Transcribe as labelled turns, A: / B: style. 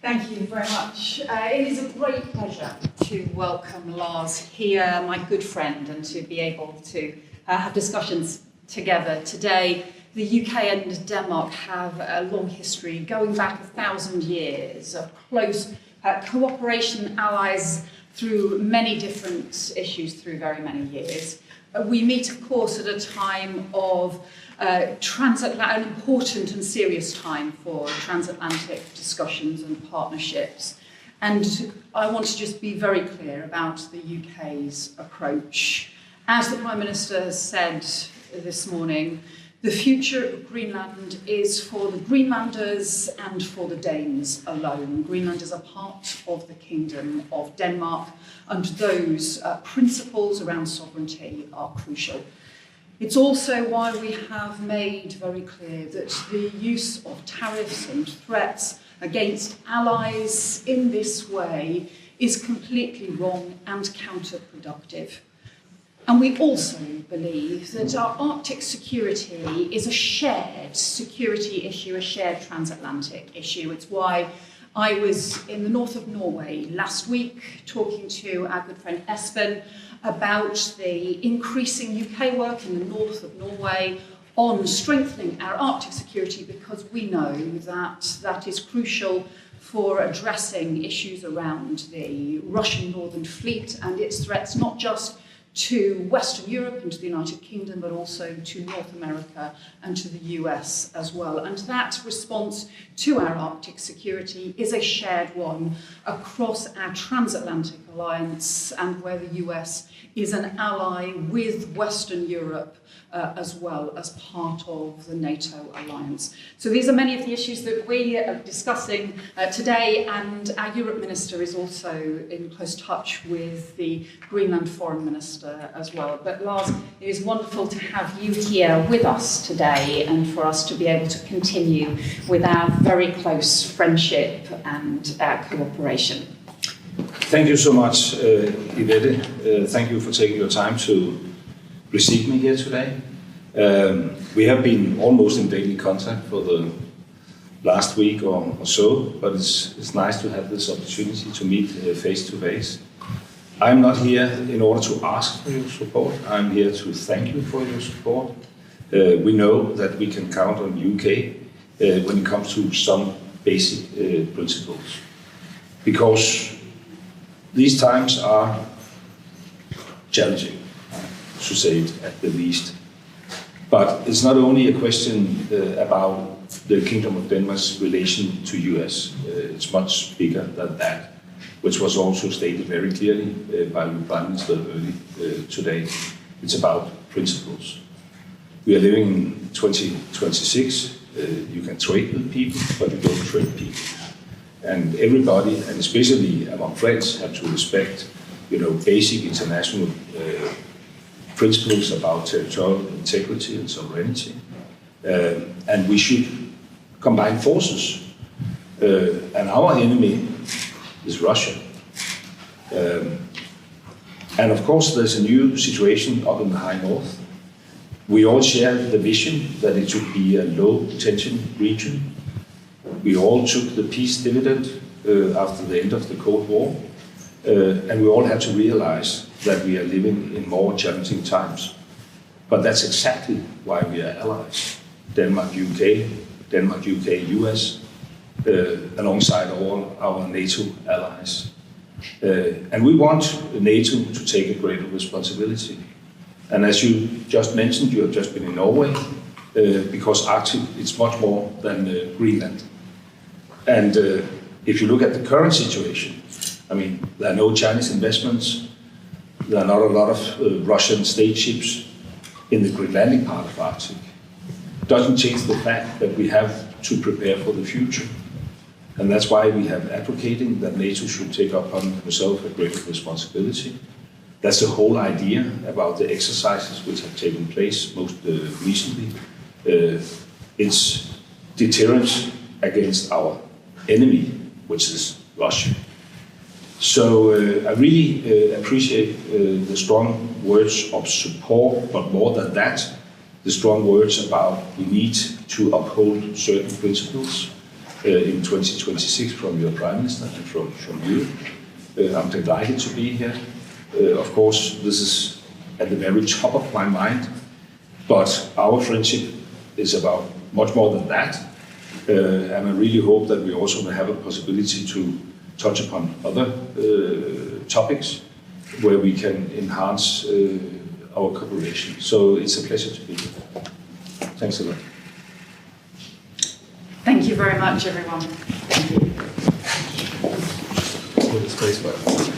A: Thank you very much. It is a great pleasure to welcome Lars here, my good friend, and to be able to have discussions together today. The UK and Denmark have a long history, going back 1,000 years, of close cooperation, allies through many different issues through very many years. We meet, of course, at a time of an important and serious time for transatlantic discussions and partnerships. And I want to just be very clear about the UK's approach. As the Prime Minister has said this morning, the future of Greenland is for the Greenlanders and for the Danes alone. Greenland is a part of the Kingdom of Denmark, and those principles around sovereignty are crucial. It's also why we have made very clear that the use of tariffs and threats against allies in this way is completely wrong and counterproductive. And we also believe that our Arctic security is a shared security issue, a shared transatlantic issue. It's why I was in the north of Norway last week talking to our good friend Espen about the increasing UK work in the north of Norway on strengthening our Arctic security, because we know that that is crucial for addressing issues around the Russian Northern Fleet and its threats, not just to Western Europe and to the United Kingdom, but also to North America and to the US as well. And that response to our Arctic security is a shared one across our transatlantic alliance, and where the US is an ally with Western Europe as well as part of the NATO alliance. So these are many of the issues that we are discussing today, and our Europe Minister is also in close touch with the Greenland Foreign Minister as well. But Lars, it is wonderful to have you here with us today and for us to be able to continue with our very close friendship and cooperation.
B: Thank you so much, Yvette. Thank you for taking your time to receive me here today. We have been almost in daily contact for the last week or so, but it's nice to have this opportunity to meet face to face. I'm not here in order to ask for your support. I'm here to thank you for your support. We know that we can count on UK when it comes to some basic principles, because these times are challenging, to say it at the least. But it's not only a question about the Kingdom of Denmark's relation to US. It's much bigger than that, which was also stated very clearly by the Prime Minister early today. It's about principles. We are living in 2026. You can trade with people, but you don't trade people. And everybody, and especially among friends, have to respect, basic international principles about territorial integrity and sovereignty. And we should combine forces. And our enemy is Russia. And of course, there's a new situation up in the high north. We all share the vision that it should be a low-tension region. We all took the peace dividend after the end of the Cold War, and we all have to realize that we are living in more challenging times. But that's exactly why we are allies. Denmark, UK, US, alongside all our NATO allies. And we want NATO to take a greater responsibility. And as you just mentioned, you have just been in Norway, because Arctic is much more than Greenland. And if you look at the current situation, there are no Chinese investments, there are not a lot of Russian state ships in the Greenlandic part of Arctic. It doesn't change the fact that we have to prepare for the future. And that's why we have advocating that NATO should take upon itself a greater responsibility. That's the whole idea about the exercises which have taken place most recently. It's deterrence against our enemy, which is Russia. So I really appreciate the strong words of support, but more than that, the strong words about we need to uphold certain principles. in 2026 from your Prime Minister and from you. I'm delighted to be here. Of course, this is at the very top of my mind, but our friendship is about much more than that. And I really hope that we also will have a possibility to touch upon other topics where we can enhance our cooperation. So it's a pleasure to be here. Thanks a lot.
A: Thank you very much, everyone. Thank you.
C: Space back.